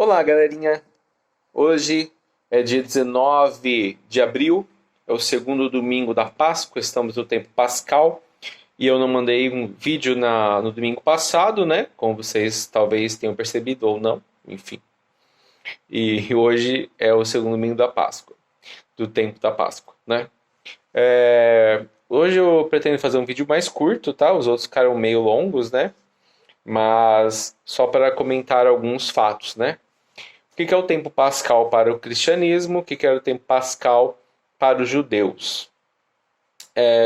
Olá, galerinha! Hoje é dia 19 de abril, é o segundo domingo da Páscoa, estamos no tempo pascal e eu não mandei um vídeo no domingo passado, né? Como vocês talvez tenham percebido ou não, enfim. E hoje é o segundo domingo da Páscoa, do tempo da Páscoa, né? Hoje eu pretendo fazer um vídeo mais curto, tá? Os outros ficaram meio longos, né? Mas só para comentar alguns fatos, né? O que é o tempo pascal para o cristianismo? O que é o tempo pascal para os judeus?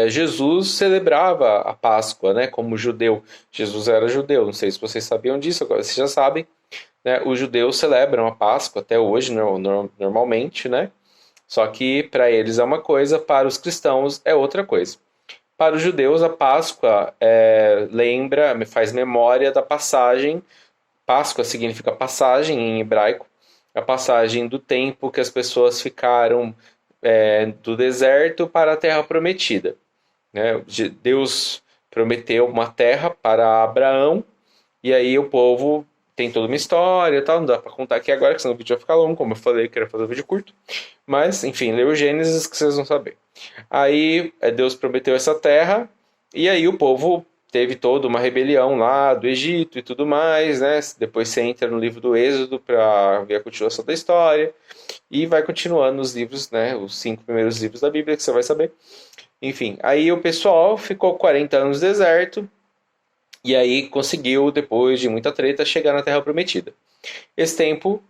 Jesus celebrava a Páscoa, né, como judeu. Jesus era judeu, não sei se vocês sabiam disso, agora vocês já sabem. Né? Os judeus celebram a Páscoa até hoje, normalmente, né? Só que para eles é uma coisa, para os cristãos é outra coisa. Para os judeus, a Páscoa faz memória da passagem. Páscoa significa passagem em hebraico, a passagem do tempo que as pessoas ficaram do deserto para a terra prometida. Né? Deus prometeu uma terra para Abraão, e aí o povo tem toda uma história e tal, não dá para contar aqui agora, que senão o vídeo vai ficar longo, como eu falei, eu queria fazer um vídeo curto. Mas, enfim, lê o Gênesis que vocês vão saber. Aí Deus prometeu essa terra, e aí o povo teve toda uma rebelião lá do Egito e tudo mais, né? Depois você entra no livro do Êxodo para ver a continuação da história, e vai continuando os livros, né? Os 5 primeiros livros da Bíblia, que você vai saber. Enfim, aí o pessoal ficou 40 anos no deserto, e aí conseguiu, depois de muita treta, chegar na Terra Prometida. Esse tempo,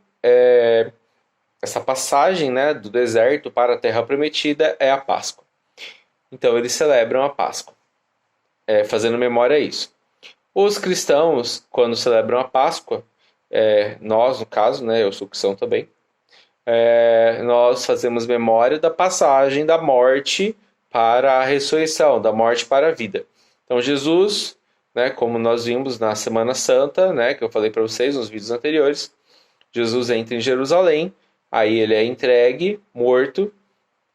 essa passagem, né, do deserto para a Terra Prometida é a Páscoa. Então eles celebram a Páscoa, fazendo memória a isso. Os cristãos, quando celebram a Páscoa, nós, no caso, né, eu sou cristão também, nós fazemos memória da passagem da morte para a ressurreição, da morte para a vida. Então Jesus, né, como nós vimos na Semana Santa, né, que eu falei para vocês nos vídeos anteriores, Jesus entra em Jerusalém, aí ele é entregue, morto,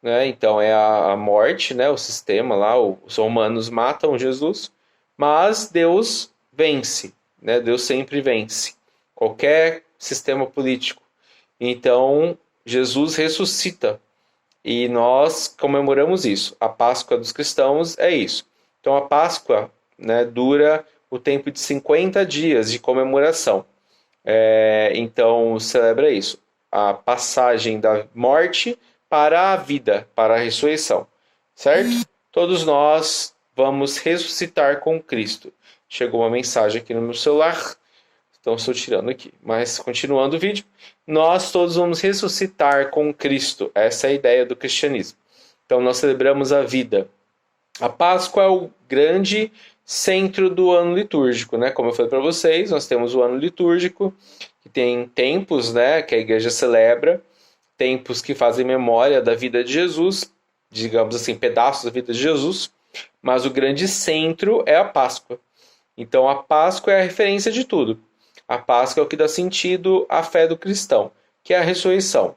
né, então é a morte, né, o sistema lá, os romanos matam Jesus, mas Deus vence, né, Deus sempre vence, qualquer sistema político. Então, Jesus ressuscita e nós comemoramos isso. A Páscoa dos cristãos é isso. Então, a Páscoa, né, dura o tempo de 50 dias de comemoração. Então, celebra isso. A passagem da morte para a vida, para a ressurreição. Certo? Todos nós vamos ressuscitar com Cristo. Chegou uma mensagem aqui no meu celular. Então estou tirando aqui. Mas continuando o vídeo, nós todos vamos ressuscitar com Cristo. Essa é a ideia do cristianismo. Então nós celebramos a vida. A Páscoa é o grande centro do ano litúrgico, né? Como eu falei para vocês, nós temos o ano litúrgico, que tem tempos, né, que a igreja celebra, tempos que fazem memória da vida de Jesus, digamos assim, pedaços da vida de Jesus, mas o grande centro é a Páscoa. Então a Páscoa é a referência de tudo. A Páscoa é o que dá sentido à fé do cristão, que é a ressurreição.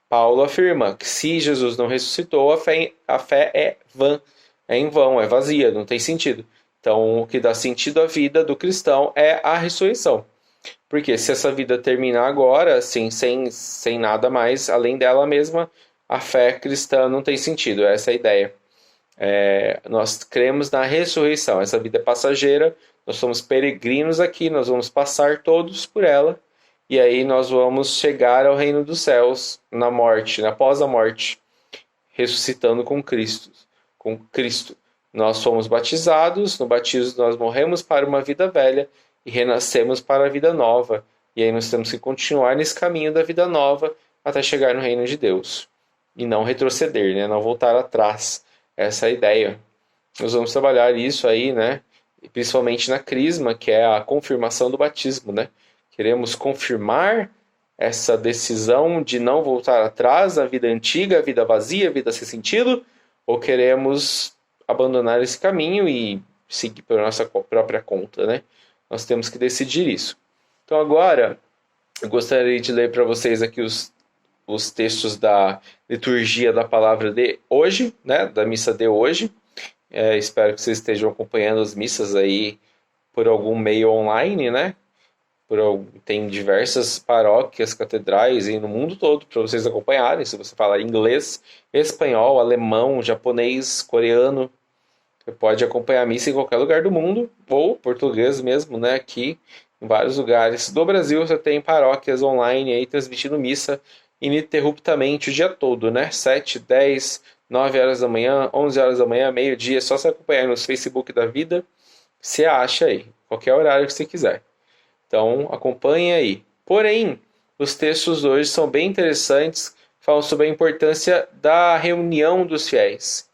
Paulo afirma que se Jesus não ressuscitou, a fé é vã, é em vão, é vazia, não tem sentido. Então, o que dá sentido à vida do cristão é a ressurreição. Porque se essa vida terminar agora, assim, sem nada mais além dela mesma, a fé cristã não tem sentido. Essa é a ideia. Nós cremos na ressurreição. Essa vida é passageira, nós somos peregrinos aqui, nós vamos passar todos por ela, e aí nós vamos chegar ao reino dos céus na morte, após a morte, ressuscitando com Cristo. Com Cristo. Nós fomos batizados, no batismo nós morremos para uma vida velha e renascemos para a vida nova. E aí nós temos que continuar nesse caminho da vida nova até chegar no reino de Deus. E não retroceder, né? Não voltar atrás. Essa é a ideia. Nós vamos trabalhar isso aí, né? Principalmente na crisma, que é a confirmação do batismo, né? Queremos confirmar essa decisão de não voltar atrás na vida antiga, a vida vazia, a vida sem sentido, ou queremos abandonar esse caminho e seguir pela nossa própria conta, né? Nós temos que decidir isso. Então agora, eu gostaria de ler para vocês aqui os textos da liturgia da palavra de hoje, né? Da missa de hoje. Espero que vocês estejam acompanhando as missas aí por algum meio online, né? Tem diversas paróquias, catedrais e no mundo todo para vocês acompanharem. Se você falar inglês, espanhol, alemão, japonês, coreano, você pode acompanhar a missa em qualquer lugar do mundo, ou português mesmo, né? Aqui em vários lugares do Brasil você tem paróquias online aí transmitindo missa ininterruptamente o dia todo, né? 7, 10, 9 horas da manhã, 11 horas da manhã, meio-dia, é só você acompanhar no Facebook da vida, você acha aí, qualquer horário que você quiser. Então, acompanhe aí. Porém, os textos hoje são bem interessantes, falam sobre a importância da reunião dos fiéis,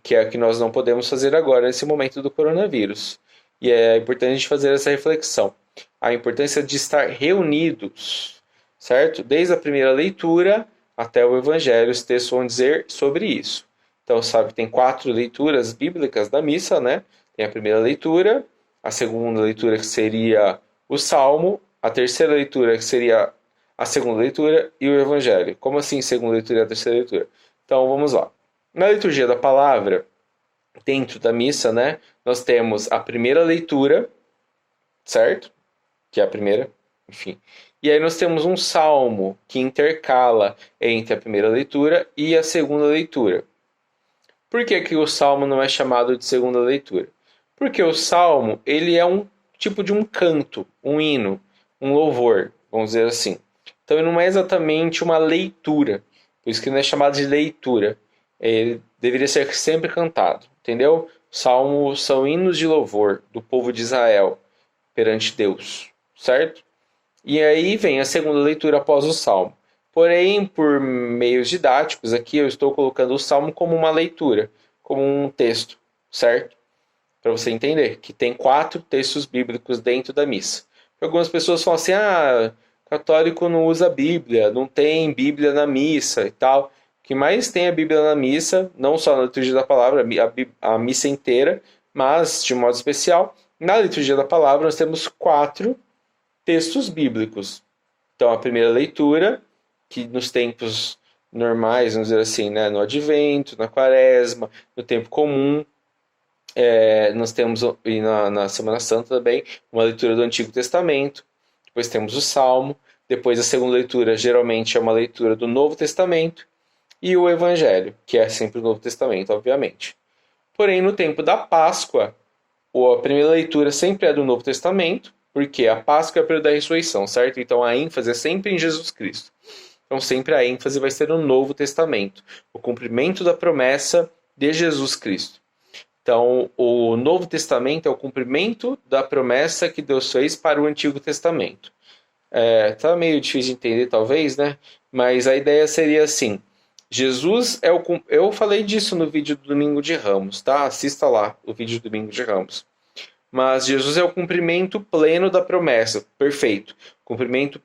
que é o que nós não podemos fazer agora nesse momento do coronavírus. E é importante a gente fazer essa reflexão. A importância de estar reunidos, certo? Desde a primeira leitura até o Evangelho, os textos vão dizer sobre isso. Então, sabe, tem 4 leituras bíblicas da missa, né? Tem a primeira leitura, a segunda leitura que seria o Salmo, a terceira leitura que seria a segunda leitura e o Evangelho. Como assim segunda leitura e a terceira leitura? Então, vamos lá. Na liturgia da palavra, dentro da missa, né, nós temos a primeira leitura, certo? Que é a primeira, enfim. E aí nós temos um salmo que intercala entre a primeira leitura e a segunda leitura. Por que que o salmo não é chamado de segunda leitura? Porque o salmo, ele é um tipo de um canto, um hino, um louvor, vamos dizer assim. Então ele não é exatamente uma leitura, por isso que não é chamado de leitura. Ele deveria ser sempre cantado, entendeu? Salmos são hinos de louvor do povo de Israel perante Deus, certo? E aí vem a segunda leitura após o salmo. Porém, por meios didáticos, aqui eu estou colocando o salmo como uma leitura, como um texto, certo? Para você entender que tem 4 textos bíblicos dentro da missa. Algumas pessoas falam assim, católico não usa Bíblia, não tem Bíblia na missa e tal. O que mais tem a Bíblia na missa, não só na liturgia da palavra, a missa inteira, mas, de modo especial, na liturgia da palavra nós temos 4 textos bíblicos. Então, a primeira leitura, que nos tempos normais, vamos dizer assim, né, no Advento, na Quaresma, no tempo comum, nós temos, e na Semana Santa também, uma leitura do Antigo Testamento, depois temos o Salmo, depois a segunda leitura geralmente é uma leitura do Novo Testamento, e o Evangelho, que é sempre o Novo Testamento, obviamente. Porém, no tempo da Páscoa, a primeira leitura sempre é do Novo Testamento, porque a Páscoa é o período da ressurreição, certo? Então a ênfase é sempre em Jesus Cristo. Então sempre a ênfase vai ser no Novo Testamento, o cumprimento da promessa de Jesus Cristo. Então, o Novo Testamento é o cumprimento da promessa que Deus fez para o Antigo Testamento. Tá meio difícil de entender, talvez, né? Mas a ideia seria assim: Jesus é o. Eu falei disso no vídeo do Domingo de Ramos, tá? Assista lá o vídeo do Domingo de Ramos. Mas Jesus é o cumprimento pleno da promessa, perfeito. Cumprimento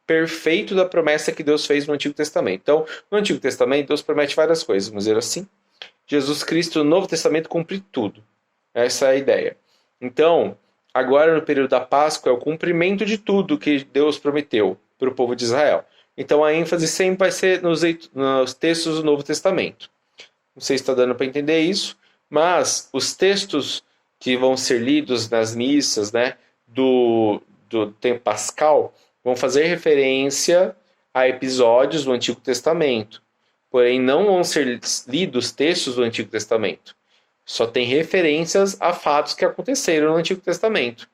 perfeito da promessa que Deus fez no Antigo Testamento. Então, no Antigo Testamento, Deus promete várias coisas, vamos dizer assim. Jesus Cristo, no Novo Testamento, cumpre tudo. Essa é a ideia. Então, agora no período da Páscoa, é o cumprimento de tudo que Deus prometeu para o povo de Israel. Então, a ênfase sempre vai ser nos textos do Novo Testamento. Não sei se está dando para entender isso, mas os textos que vão ser lidos nas missas, né, do tempo pascal vão fazer referência a episódios do Antigo Testamento. Porém, não vão ser lidos textos do Antigo Testamento. Só tem referências a fatos que aconteceram no Antigo Testamento.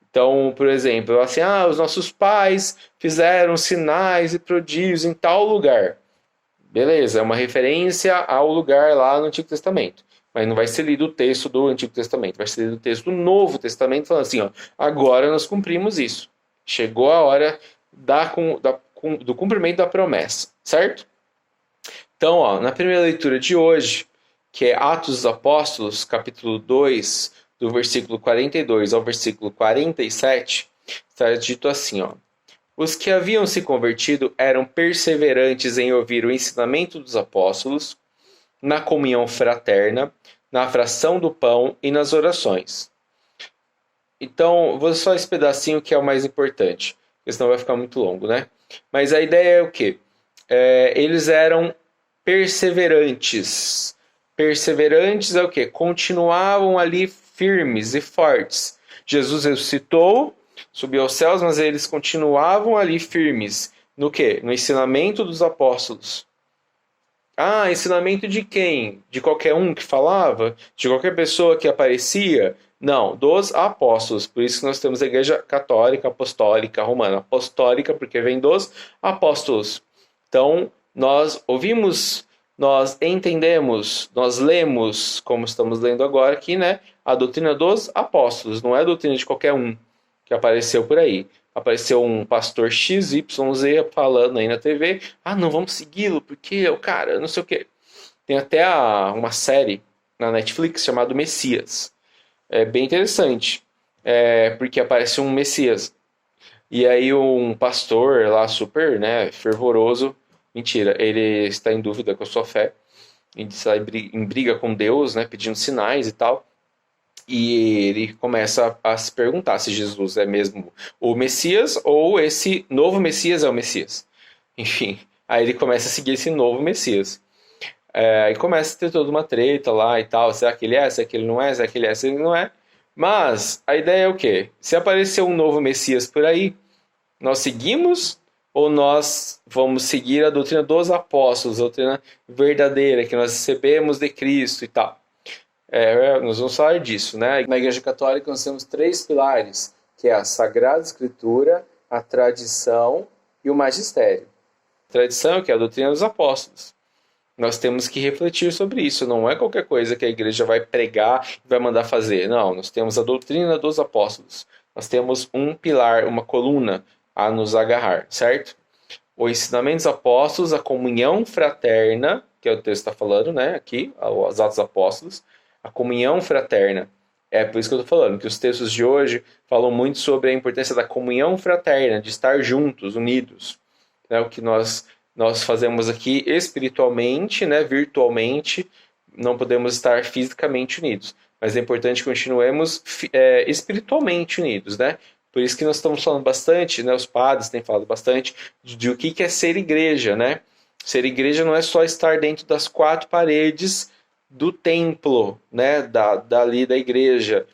Então, por exemplo, assim, os nossos pais fizeram sinais e prodígios em tal lugar. Beleza, é uma referência ao lugar lá no Antigo Testamento. Mas não vai ser lido o texto do Antigo Testamento, vai ser lido o texto do Novo Testamento, falando assim, agora nós cumprimos isso. Chegou a hora do cumprimento da promessa, certo? Então, na primeira leitura de hoje, que é Atos dos Apóstolos, capítulo 2, do versículo 42 ao versículo 47, está dito assim, os que haviam se convertido eram perseverantes em ouvir o ensinamento dos apóstolos, na comunhão fraterna, na fração do pão e nas orações. Então, vou só esse pedacinho que é o mais importante, porque senão vai ficar muito longo, né? Mas a ideia é o quê? Eles eram perseverantes. Perseverantes é o quê? Continuavam ali firmes e fortes. Jesus ressuscitou, subiu aos céus, mas eles continuavam ali firmes. No quê? No ensinamento dos apóstolos. Ah, ensinamento de quem? De qualquer um que falava? De qualquer pessoa que aparecia? Não, dos apóstolos. Por isso que nós temos a Igreja Católica, Apostólica, Romana. Apostólica porque vem dos apóstolos. Então, nós ouvimos, nós entendemos, nós lemos, como estamos lendo agora aqui, né? A doutrina dos apóstolos. Não é a doutrina de qualquer um que apareceu por aí. Apareceu um pastor XYZ falando aí na TV, não, vamos segui-lo, porque o cara, não sei o quê. Tem até uma série na Netflix chamada Messias. É bem interessante, porque aparece um Messias. E aí um pastor lá super, né, fervoroso, mentira, ele está em dúvida com a sua fé, ele está em briga com Deus, né, pedindo sinais e tal. E ele começa a se perguntar se Jesus é mesmo o Messias ou esse novo Messias é o Messias. Enfim, aí ele começa a seguir esse novo Messias. Aí começa a ter toda uma treta lá e tal. Será que ele é? Será que ele não é? Será que ele é? Será que ele não é? Mas a ideia é o quê? Se aparecer um novo Messias por aí, nós seguimos ou nós vamos seguir a doutrina dos apóstolos, a doutrina verdadeira que nós recebemos de Cristo e tal? Nós vamos falar disso, né? Na Igreja Católica nós temos 3 pilares, que é a Sagrada Escritura, a tradição e o magistério. A tradição, que é a doutrina dos apóstolos. Nós temos que refletir sobre isso. Não é qualquer coisa que a igreja vai pregar e vai mandar fazer. Não, nós temos a doutrina dos apóstolos. Nós temos um pilar, uma coluna a nos agarrar, certo? O ensinamento dos apóstolos, a comunhão fraterna, que é o texto está falando, né? Aqui, os Atos dos Apóstolos. A comunhão fraterna. É por isso que eu estou falando, que os textos de hoje falam muito sobre a importância da comunhão fraterna, de estar juntos, unidos. É o que nós fazemos aqui espiritualmente, né, virtualmente, não podemos estar fisicamente unidos. Mas é importante que continuemos espiritualmente unidos, né? Por isso que nós estamos falando bastante, né, os padres têm falado bastante de o que é ser igreja, né? Ser igreja não é só estar dentro das 4 paredes do templo, né, dali da igreja.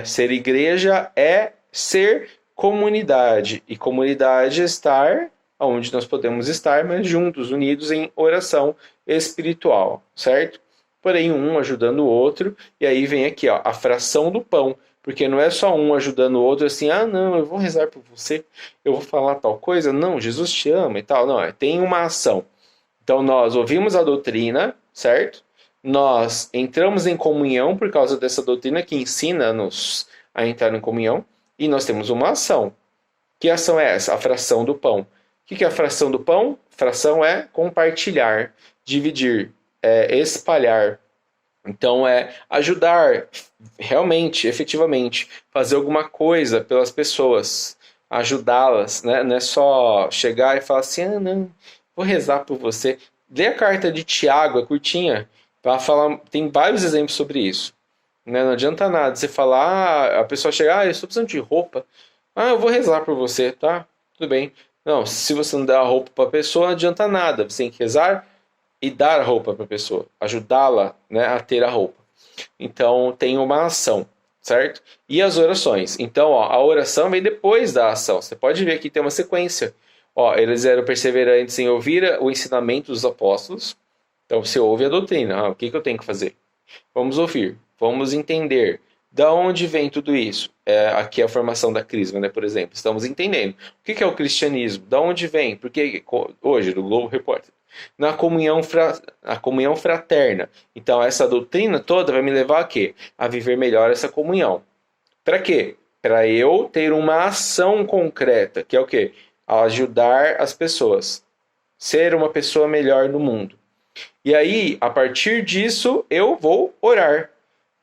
Ser igreja é ser comunidade, e comunidade é estar onde nós podemos estar, mas juntos, unidos em oração espiritual, certo? Porém, um ajudando o outro, e aí vem aqui, ó, a fração do pão, porque não é só um ajudando o outro assim, não, eu vou rezar por você, eu vou falar tal coisa, não, Jesus te ama e tal, não, tem uma ação. Então nós ouvimos a doutrina, certo? Nós entramos em comunhão por causa dessa doutrina que ensina-nos a entrar em comunhão, e nós temos uma ação. Que ação é essa? A fração do pão. O que é a fração do pão? Fração é compartilhar, dividir, espalhar. Então é ajudar realmente, efetivamente, fazer alguma coisa pelas pessoas, ajudá-las, né? Não é só chegar e falar assim, não, vou rezar por você. Lê a carta de Tiago, é curtinha, para falar, tem vários exemplos sobre isso. Né? Não adianta nada você falar, a pessoa chegar, eu estou precisando de roupa, eu vou rezar por você, tá? Tudo bem. Não, se você não der a roupa para a pessoa, não adianta nada. Você tem que rezar e dar a roupa para a pessoa. Ajudá-la, né, a ter a roupa. Então, tem uma ação, certo? E as orações. Então, a oração vem depois da ação. Você pode ver que tem uma sequência. Eles eram perseverantes em ouvir o ensinamento dos apóstolos. Então, você ouve a doutrina. O que eu tenho que fazer? Vamos ouvir. Vamos entender. Da onde vem tudo isso? Aqui é a formação da Crisma, né, por exemplo. Estamos entendendo. O que é o cristianismo? Da onde vem? Porque hoje, do Globo Repórter, na comunhão fraterna. Então, essa doutrina toda vai me levar a quê? A viver melhor essa comunhão. Para quê? Para eu ter uma ação concreta, que é o quê? Ajudar as pessoas. Ser uma pessoa melhor no mundo. E aí, a partir disso, eu vou orar.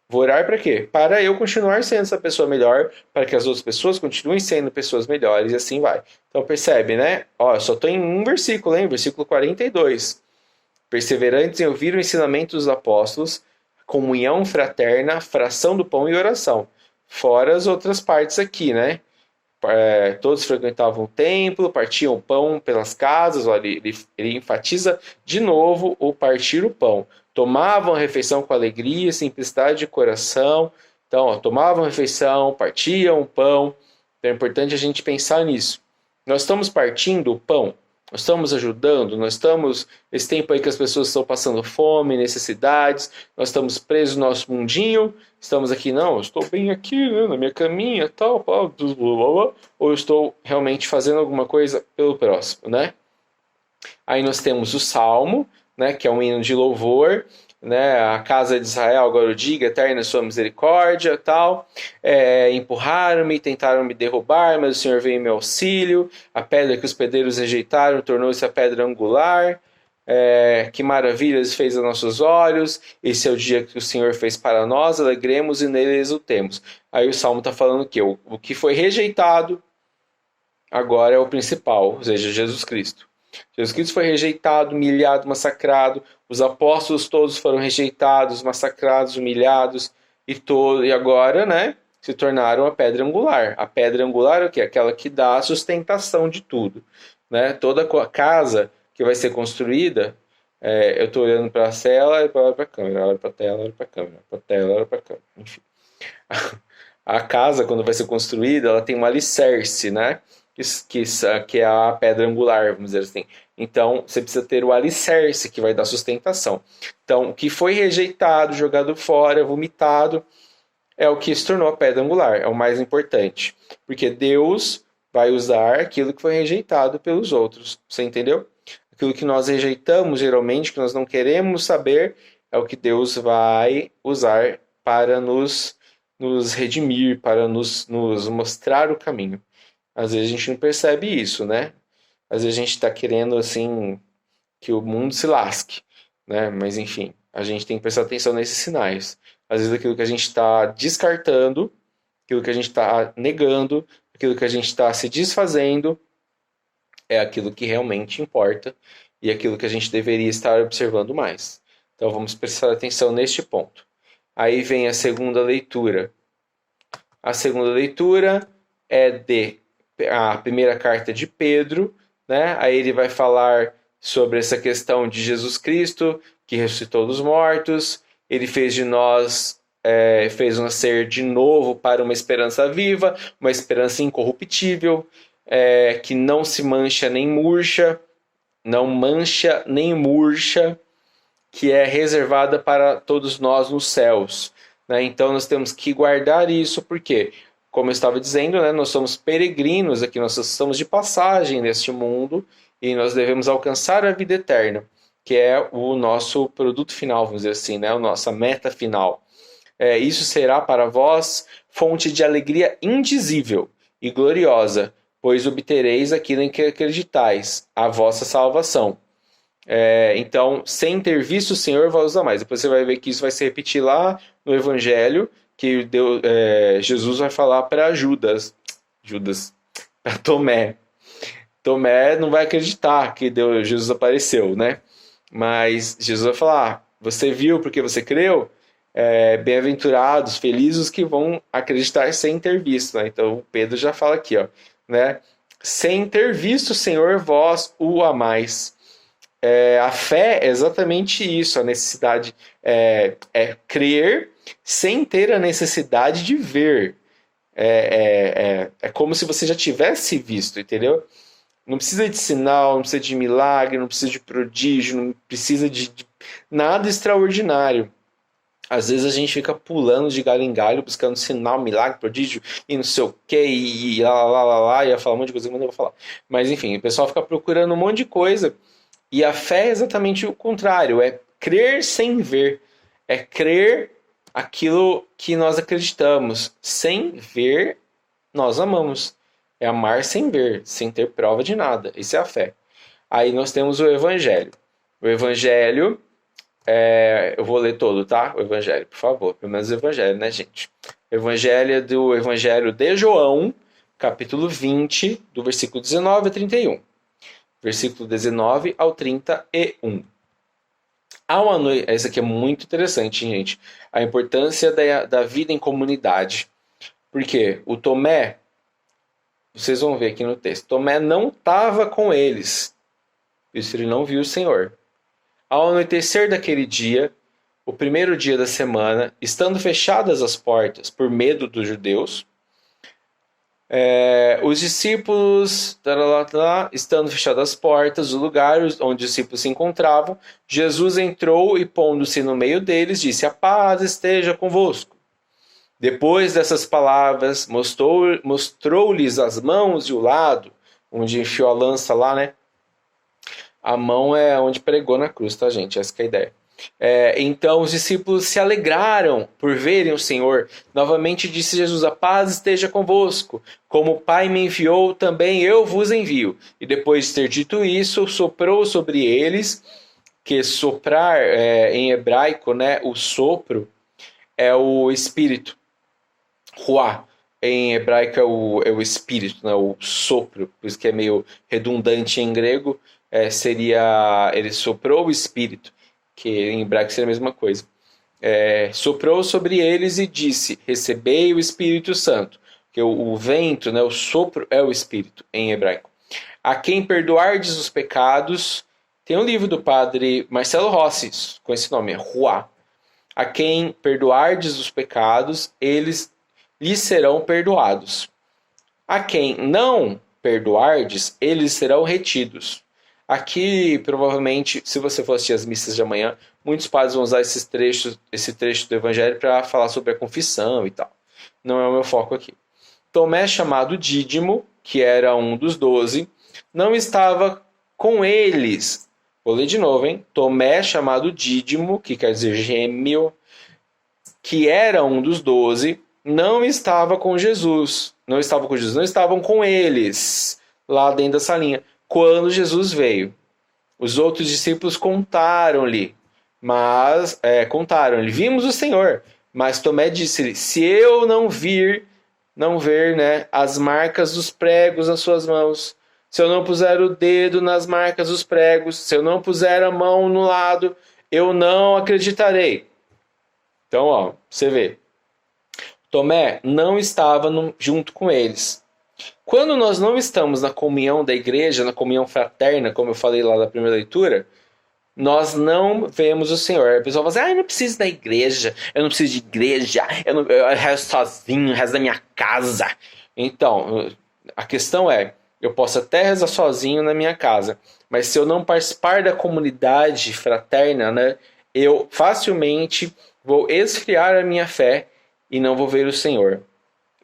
Vou orar para quê? Para eu continuar sendo essa pessoa melhor, para que as outras pessoas continuem sendo pessoas melhores e assim vai. Então percebe, né? Eu só estou em um versículo, hein? Versículo 42. Perseverantes em ouvir o ensinamento dos apóstolos, comunhão fraterna, fração do pão e oração. Fora as outras partes aqui, né? Todos frequentavam o templo, partiam o pão pelas casas. Olha, ele enfatiza de novo o partir o pão. Tomavam a refeição com alegria, simplicidade de coração. Então, ó, tomavam refeição, partiam o pão. Então, é importante a gente pensar nisso. Nós estamos partindo o pão, nós estamos ajudando, nós estamos, esse tempo aí que as pessoas estão passando fome, necessidades, nós estamos presos no nosso mundinho, estamos aqui, não, eu estou bem aqui, né, na minha caminha, tal, blá, blá, blá, blá, ou eu estou realmente fazendo alguma coisa pelo próximo, né? Aí nós temos o Salmo, né, que é um hino de louvor, né, a casa de Israel agora eu diga, eterna é sua misericórdia, tal. Empurraram-me, tentaram me derrubar, mas o Senhor veio em meu auxílio. A pedra que os pedreiros rejeitaram tornou-se a pedra angular. Que maravilhas fez a nossos olhos. Esse é o dia que o Senhor fez para nós, alegremos e nele exultemos. Aí o Salmo está falando que o que foi rejeitado agora é o principal, ou seja, Jesus Cristo. Jesus Cristo foi rejeitado, humilhado, massacrado. Os apóstolos todos foram rejeitados, massacrados, humilhados e agora, né, se tornaram a pedra angular. A pedra angular é o quê? Aquela que dá a sustentação de tudo, né? Toda casa que vai ser construída, eu estou olhando para a tela, olho para a câmera, olho para a tela, olho para a câmera, para a tela, olho para a câmera, enfim. A casa, quando vai ser construída, ela tem um alicerce, né? Que é a pedra angular, vamos dizer assim. Então, você precisa ter o alicerce que vai dar sustentação. Então, o que foi rejeitado, jogado fora, vomitado, é o que se tornou a pedra angular, é o mais importante. Porque Deus vai usar aquilo que foi rejeitado pelos outros. Você entendeu? Aquilo que nós rejeitamos, geralmente, que nós não queremos saber, é o que Deus vai usar para nos redimir, para nos mostrar o caminho. Às vezes a gente não percebe isso, né? Às vezes a gente está querendo, assim, que o mundo se lasque, né? Mas, enfim, a gente tem que prestar atenção nesses sinais. Às vezes aquilo que a gente está descartando, aquilo que a gente está negando, aquilo que a gente está se desfazendo, é aquilo que realmente importa e aquilo que a gente deveria estar observando mais. Então vamos prestar atenção neste ponto. Aí vem a segunda leitura. A segunda leitura é de a primeira carta de Pedro, né? Aí ele vai falar sobre essa questão de Jesus Cristo, que ressuscitou dos mortos, ele fez de nós, fez nascer de novo para uma esperança viva, uma esperança incorruptível, que não se mancha nem murcha, não mancha nem murcha, que é reservada para todos nós nos céus. Né? Então nós temos que guardar isso, porque, como eu estava dizendo, né, nós somos peregrinos aqui, nós estamos de passagem neste mundo e nós devemos alcançar a vida eterna, que é o nosso produto final, vamos dizer assim, né, a nossa meta final. Isso será para vós fonte de alegria indizível e gloriosa, pois obtereis aquilo em que acreditais, a vossa salvação. Então, sem ter visto, o Senhor vai usar mais. Depois você vai ver que isso vai se repetir lá no Evangelho, que Jesus vai falar para Judas, para Tomé. Tomé não vai acreditar que Jesus apareceu, né? Mas Jesus vai falar, você viu porque você creu? Bem-aventurados, felizes os que vão acreditar sem ter visto. Né? Então, Pedro já fala aqui, ó, né? Sem ter visto o Senhor, vós o amais. A fé é exatamente isso, a necessidade é crer sem ter a necessidade de ver. É como se você já tivesse visto, entendeu? Não precisa de sinal, não precisa de milagre, não precisa de prodígio, não precisa de nada extraordinário. Às vezes a gente fica pulando de galho em galho, buscando sinal, milagre, prodígio e não sei o que, e lá, ia falar um monte de coisa que eu não vou falar. Mas enfim, o pessoal fica procurando um monte de coisa. E a fé é exatamente o contrário, é crer sem ver, é crer aquilo que nós acreditamos. Sem ver, nós amamos. É amar sem ver, sem ter prova de nada. Isso é a fé. Aí nós temos o Evangelho. O Evangelho, eu vou ler todo, tá? O Evangelho, por favor. Pelo menos o Evangelho, né, gente? O Evangelho é do Evangelho de João, capítulo 20, do versículo 19 a 31. Versículo 19 ao 31. Essa aqui é muito interessante, gente. A importância da vida em comunidade. Porque o Tomé, vocês vão ver aqui no texto, Tomé não estava com eles. Isso ele não viu o Senhor. Ao anoitecer daquele dia, o primeiro dia da semana, estando fechadas as portas por medo dos judeus, os discípulos, estando fechadas as portas, o lugar onde os discípulos se encontravam, Jesus entrou e, pondo-se no meio deles, disse: a paz esteja convosco. Depois dessas palavras, mostrou-lhes as mãos e o lado, onde enfiou a lança lá, né? A mão é onde pregou na cruz, tá, gente? Essa que é a ideia. Então os discípulos se alegraram por verem o Senhor. Novamente disse Jesus: a paz esteja convosco. Como o Pai me enviou, também eu vos envio. E depois de ter dito isso, soprou sobre eles, que soprar em hebraico, né, o sopro, é o espírito. Ruá, em hebraico é o espírito, né, o sopro, por isso que é meio redundante em grego, seria, ele soprou o espírito, que em hebraico seria a mesma coisa. Soprou sobre eles e disse: recebei o Espírito Santo, que o vento, né, o sopro é o espírito em hebraico. A quem perdoardes os pecados, tem um livro do padre Marcelo Rossi com esse nome, é Ruá. A quem perdoardes os pecados, eles lhes serão perdoados. A quem não perdoardes, eles serão retidos. Aqui, provavelmente, se você for assistir as missas de amanhã, muitos padres vão usar esse trecho do Evangelho para falar sobre a confissão e tal. Não é o meu foco aqui. Tomé, chamado Dídimo, que era um dos 12, não estava com eles. Vou ler de novo, hein? Tomé, chamado Dídimo, que quer dizer gêmeo, que era um dos 12, não estava com Jesus. Não estavam com eles, lá dentro da salinha, quando Jesus veio. Os outros discípulos contaram-lhe, vimos o Senhor. Mas Tomé disse-lhe: se eu não ver, né, as marcas dos pregos nas suas mãos, se eu não puser o dedo nas marcas dos pregos, se eu não puser a mão no lado, eu não acreditarei. Então, ó, você vê. Tomé não estava junto com eles. Quando nós não estamos na comunhão da igreja, na comunhão fraterna, como eu falei lá na primeira leitura, nós não vemos o Senhor. A pessoa fala assim: eu não preciso da igreja, eu não preciso de igreja, eu rezo sozinho, rezo da minha casa. Então, a questão é, eu posso até rezar sozinho na minha casa, mas se eu não participar da comunidade fraterna, né, eu facilmente vou esfriar a minha fé e não vou ver o Senhor.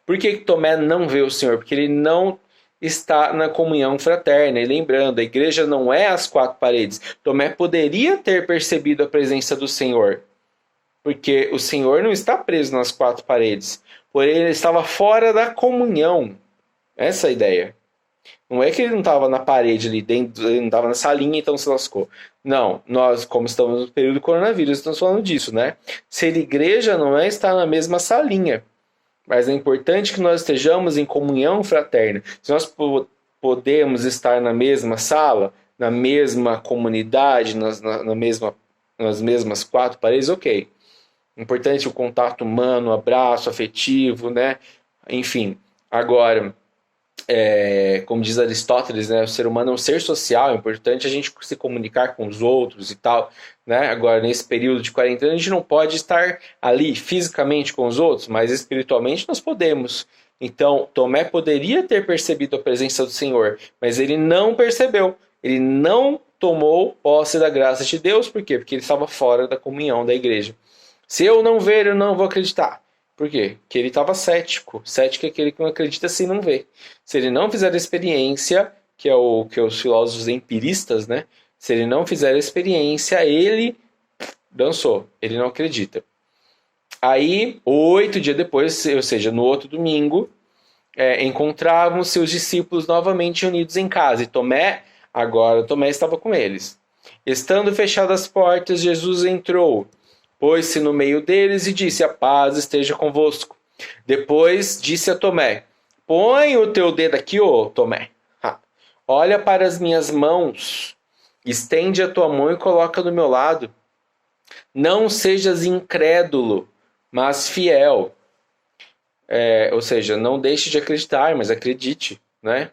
Por que Tomé não vê o Senhor? Porque ele não está na comunhão fraterna. E lembrando, a igreja não é as quatro paredes. Tomé poderia ter percebido a presença do Senhor, porque o Senhor não está preso nas quatro paredes, porém ele estava fora da comunhão. Essa é a ideia. Não é que ele não estava na parede ali dentro, ele não estava na salinha, então se lascou. Não, nós, como estamos no período do coronavírus, estamos falando disso, né? Ser igreja não é estar na mesma salinha, mas é importante que nós estejamos em comunhão fraterna. Se nós podemos estar na mesma sala, na mesma comunidade, nas mesmas quatro paredes, ok. Importante o contato humano, o abraço afetivo, né? Enfim, agora, como diz Aristóteles, né, o ser humano é um ser social, é importante a gente se comunicar com os outros e tal, né? Agora, nesse período de quarentena, a gente não pode estar ali fisicamente com os outros, mas espiritualmente nós podemos. Então, Tomé poderia ter percebido a presença do Senhor, mas ele não percebeu, ele não tomou posse da graça de Deus. Por quê? Porque ele estava fora da comunhão da igreja. Se eu não ver, eu não vou acreditar. Por quê? Porque ele estava cético. Cético é aquele que não acredita se não vê. Se ele não fizer a experiência, que é o que os filósofos empiristas, né? Se ele não fizer a experiência, ele dançou. Ele não acredita. Aí, 8 dias depois, ou seja, no outro domingo, encontravam seus discípulos novamente reunidos em casa. E Tomé estava com eles. Estando fechadas as portas, Jesus entrou, pôs-se no meio deles e disse: a paz esteja convosco. Depois disse a Tomé: põe o teu dedo aqui, ô Tomé. Olha para as minhas mãos. Estende a tua mão e coloca do meu lado. Não sejas incrédulo, mas fiel. Ou seja, não deixe de acreditar, mas acredite, né?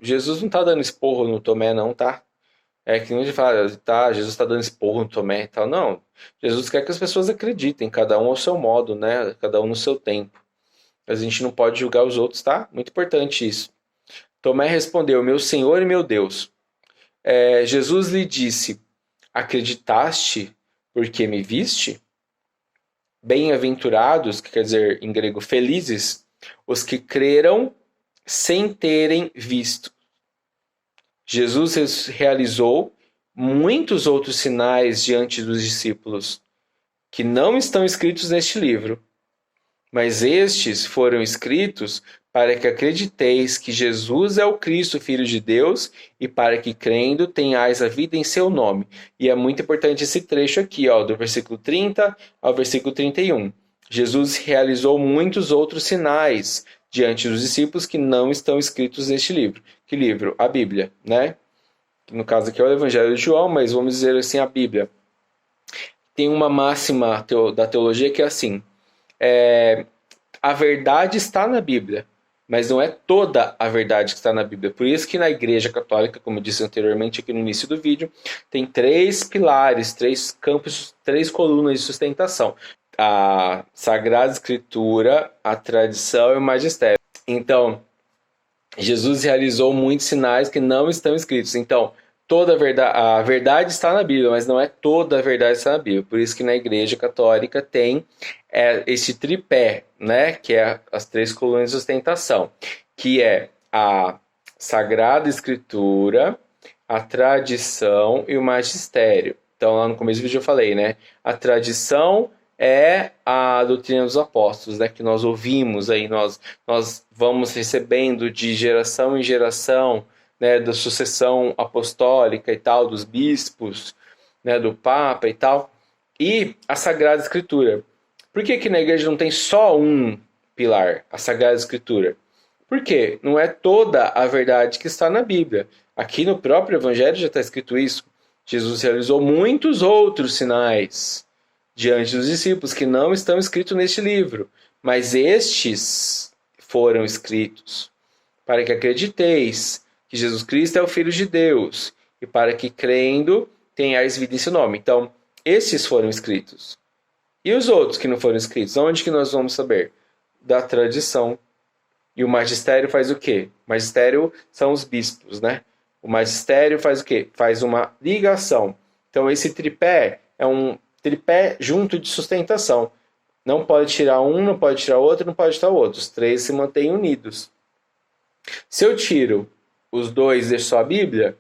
Jesus não está dando esporro no Tomé, não, tá? É que nem a gente fala, tá, Jesus está dando esporro no Tomé e tal. Não, Jesus quer que as pessoas acreditem, cada um ao seu modo, né? Cada um no seu tempo. Mas a gente não pode julgar os outros, tá? Muito importante isso. Tomé respondeu, meu Senhor e meu Deus. Jesus lhe disse, acreditaste porque me viste? Bem-aventurados, que quer dizer em grego felizes, os que creram sem terem visto. Jesus realizou muitos outros sinais diante dos discípulos que não estão escritos neste livro, mas estes foram escritos para que acrediteis que Jesus é o Cristo, Filho de Deus, e para que, crendo, tenhais a vida em seu nome. E é muito importante esse trecho aqui, ó, do versículo 30 ao versículo 31. Jesus realizou muitos outros sinais diante dos discípulos que não estão escritos neste livro. Que livro? A Bíblia, né? No caso aqui é o Evangelho de João, mas vamos dizer assim, a Bíblia. Tem uma máxima da teologia que é assim, a verdade está na Bíblia, mas não é toda a verdade que está na Bíblia. Por isso que na Igreja Católica, como eu disse anteriormente aqui no início do vídeo, tem 3 pilares, 3 campos, 3 colunas de sustentação. A Sagrada Escritura, a tradição e o magistério. Então, Jesus realizou muitos sinais que não estão escritos. Então, a verdade está na Bíblia, mas não é toda a verdade que está na Bíblia. Por isso que na Igreja Católica tem esse tripé, né, que é as 3 colunas de sustentação, que é a Sagrada Escritura, a tradição e o magistério. Então, lá no começo do vídeo eu falei, né, a tradição é a doutrina dos apóstolos, né, que nós ouvimos aí, nós vamos recebendo de geração em geração, né, da sucessão apostólica e tal, dos bispos, né, do Papa e tal, e a Sagrada Escritura. Por que na igreja não tem só um pilar, a Sagrada Escritura? Porque não é toda a verdade que está na Bíblia. Aqui no próprio Evangelho já está escrito isso. Jesus realizou muitos outros sinais diante dos discípulos que não estão escritos neste livro, mas estes foram escritos para que acrediteis que Jesus Cristo é o Filho de Deus e para que, crendo, tenhais vida em seu nome. Então, estes foram escritos. E os outros que não foram escritos? Onde que nós vamos saber? Da tradição. E o magistério faz o quê? O magistério são os bispos, né? O magistério faz o quê? Faz uma ligação. Então, esse tripé é um tripé junto de sustentação. Não pode tirar um, não pode tirar outro, não pode tirar outro. Os 3 se mantêm unidos. Se eu tiro os 2 e deixo só a Bíblia,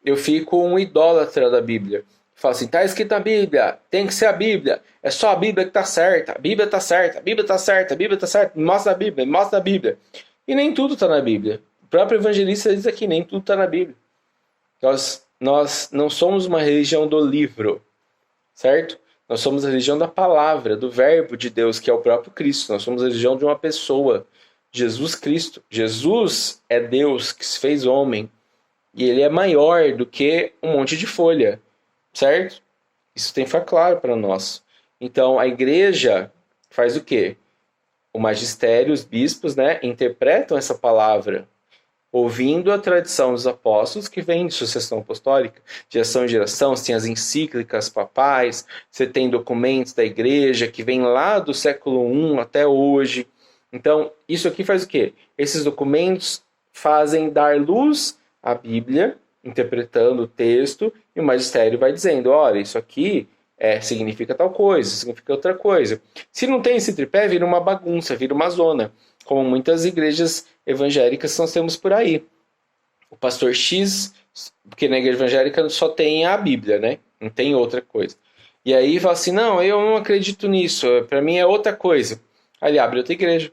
eu fico um idólatra da Bíblia. Fala assim, tá escrito na Bíblia, tem que ser a Bíblia, é só a Bíblia que tá certa, a Bíblia tá certa, a Bíblia tá certa, a Bíblia tá certa, mostra a Bíblia, mostra a Bíblia. E nem tudo tá na Bíblia. O próprio evangelista diz aqui, nem tudo tá na Bíblia. Nós não somos uma religião do livro, certo? Nós somos a religião da palavra, do verbo de Deus, que é o próprio Cristo. Nós somos a religião de uma pessoa, Jesus Cristo. Jesus é Deus que se fez homem. E ele é maior do que um monte de folha, certo? Isso tem que ficar claro para nós. Então, a igreja faz o quê? O magistério, os bispos, né, interpretam essa palavra, ouvindo a tradição dos apóstolos, que vem de sucessão apostólica, de geração em geração. Você tem as encíclicas papais, você tem documentos da igreja que vem lá do século I até hoje. Então, isso aqui faz o quê? Esses documentos fazem dar luz à Bíblia, interpretando o texto, e o magistério vai dizendo, olha, isso aqui significa tal coisa, significa outra coisa. Se não tem esse tripé, vira uma bagunça, vira uma zona, como muitas igrejas evangélicas nós temos por aí. O pastor X, porque na igreja evangélica só tem a Bíblia, né? Não tem outra coisa. E aí fala assim, não, eu não acredito nisso, para mim é outra coisa. Aí ele abre outra igreja.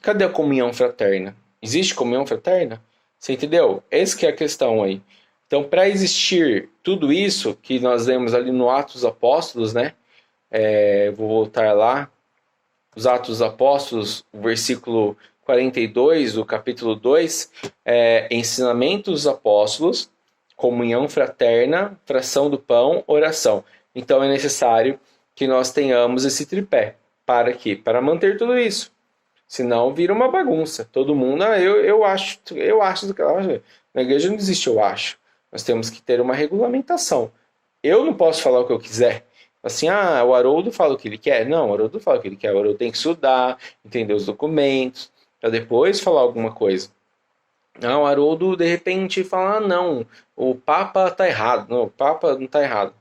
Cadê a comunhão fraterna? Existe comunhão fraterna? Você entendeu? Essa que é a questão aí. Então, para existir tudo isso que nós lemos ali no Atos dos Apóstolos, né? Vou voltar lá. Os Atos dos Apóstolos, o versículo 42 do capítulo 2, ensinamento dos apóstolos, comunhão fraterna, fração do pão, oração. Então, é necessário que nós tenhamos esse tripé. Para quê? Para manter tudo isso. Senão vira uma bagunça. Todo mundo, eu acho do que eu acho. Na igreja não existe eu acho. Nós temos que ter uma regulamentação. Eu não posso falar o que eu quiser. Assim, o Haroldo fala o que ele quer. Não, o Haroldo fala o que ele quer. O Haroldo tem que estudar, entender os documentos, para depois falar alguma coisa. O Haroldo, de repente, fala, não, o Papa tá errado. Não, o Papa não tá errado.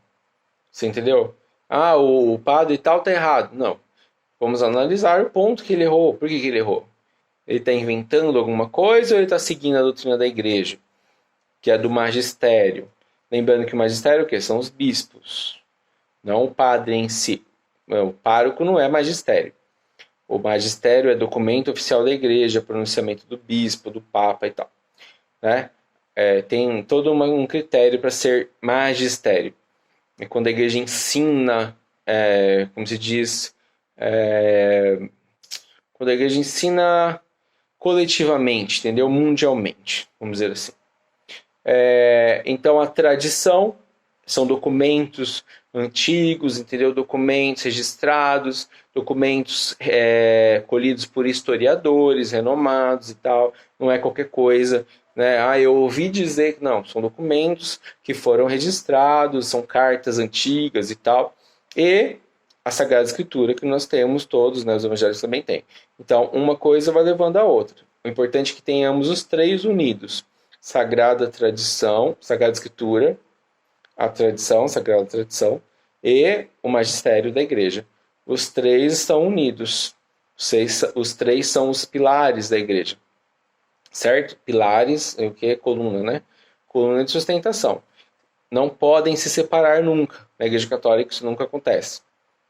Você entendeu? O padre tal tá errado. Não. Vamos analisar o ponto que ele errou. Por que ele errou? Ele está inventando alguma coisa ou ele está seguindo a doutrina da igreja, que é do magistério? Lembrando que o magistério o quê? São os bispos, não o padre em si. O pároco não é magistério. O magistério é documento oficial da igreja, pronunciamento do bispo, do papa e tal. Né? Tem todo um critério para ser magistério. É quando a igreja ensina, como se diz, quando a igreja ensina coletivamente, entendeu? Mundialmente, vamos dizer assim. Então a tradição são documentos antigos, entendeu? Documentos registrados, documentos colhidos por historiadores renomados e tal. Não é qualquer coisa, né? Eu ouvi dizer que não, são documentos que foram registrados, são cartas antigas e tal. E a Sagrada Escritura que nós temos todos, né? Os evangelhos também têm. Então, uma coisa vai levando a outra. O importante é que tenhamos os três unidos. Sagrada Tradição, Sagrada Escritura, a tradição, Sagrada Tradição, e o magistério da igreja. Os três estão unidos. Os três são os pilares da igreja. Certo? Pilares, o que é coluna, né? Coluna de sustentação. Não podem se separar nunca. Na Igreja Católica isso nunca acontece.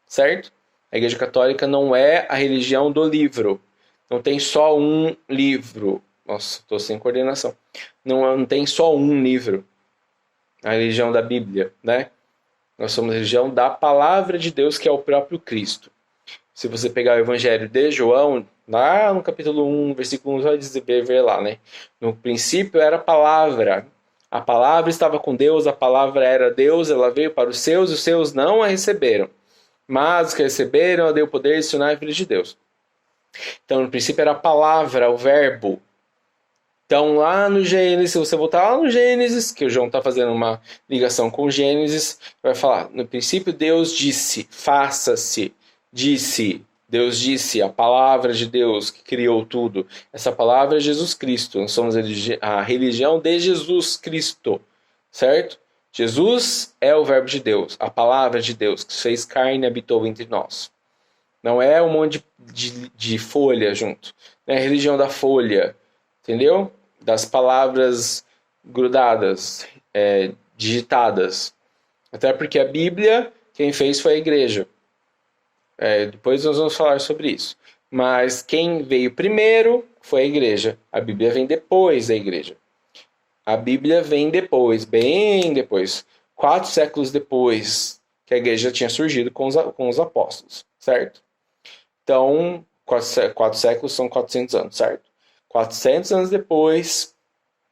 Certo? A Igreja Católica não é a religião do livro. Não tem só um livro. Nossa, estou sem coordenação. Não tem só um livro. A religião da Bíblia, né? Nós somos a religião da palavra de Deus, que é o próprio Cristo. Se você pegar o Evangelho de João, lá no capítulo 1, versículo 1, vai dizer, ver lá, né? No princípio era a palavra. A palavra estava com Deus, a palavra era Deus, ela veio para os seus não a receberam. Mas os que receberam, ela deu poder de se tornar filhos de Deus. Então, no princípio era a palavra, o verbo. Então, lá no Gênesis, se você voltar lá no Gênesis, que o João está fazendo uma ligação com o Gênesis, vai falar, no princípio Deus disse, faça-se, disse, Deus disse, a palavra de Deus que criou tudo. Essa palavra é Jesus Cristo, nós somos a religião de Jesus Cristo, certo? Jesus é o verbo de Deus, a palavra de Deus, que se fez carne e habitou entre nós. Não é um monte de folha junto. Não é a religião da folha, entendeu? Das palavras grudadas, digitadas. Até porque a Bíblia, quem fez foi a igreja. Depois nós vamos falar sobre isso. Mas quem veio primeiro foi a igreja. A Bíblia vem depois da igreja. A Bíblia vem depois, bem depois. 4 séculos depois que a igreja tinha surgido com os apóstolos, certo? Então, 4 séculos são 400 anos, certo? 400 anos depois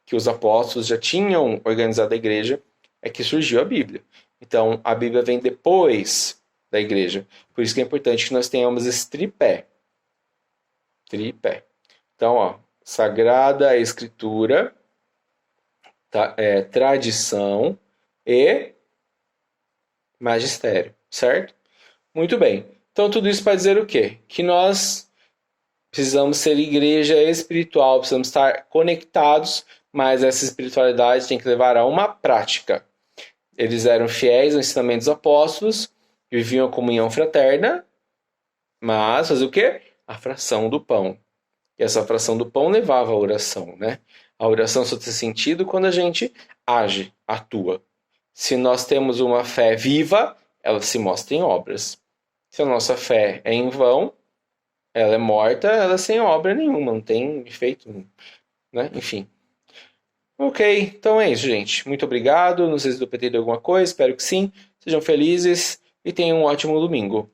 que os apóstolos já tinham organizado a igreja, é que surgiu a Bíblia. Então, a Bíblia vem depois da igreja. Por isso que é importante que nós tenhamos esse tripé. Tripé. Então, Sagrada Escritura, tradição e magistério, certo? Muito bem. Então, tudo isso para dizer o quê? Que nós precisamos ser igreja espiritual, precisamos estar conectados, mas essa espiritualidade tem que levar a uma prática. Eles eram fiéis aos ensinamentos dos apóstolos, viviam a comunhão fraterna, mas fazer o quê? A fração do pão. E essa fração do pão levava à oração, né? A oração só tem sentido quando a gente age, atua. Se nós temos uma fé viva, ela se mostra em obras. Se a nossa fé é em vão, ela é morta, ela é sem obra nenhuma, não tem efeito, né? Enfim. Ok, então é isso, gente. Muito obrigado. Não sei se eu perdi alguma coisa, espero que sim. Sejam felizes e tenham um ótimo domingo.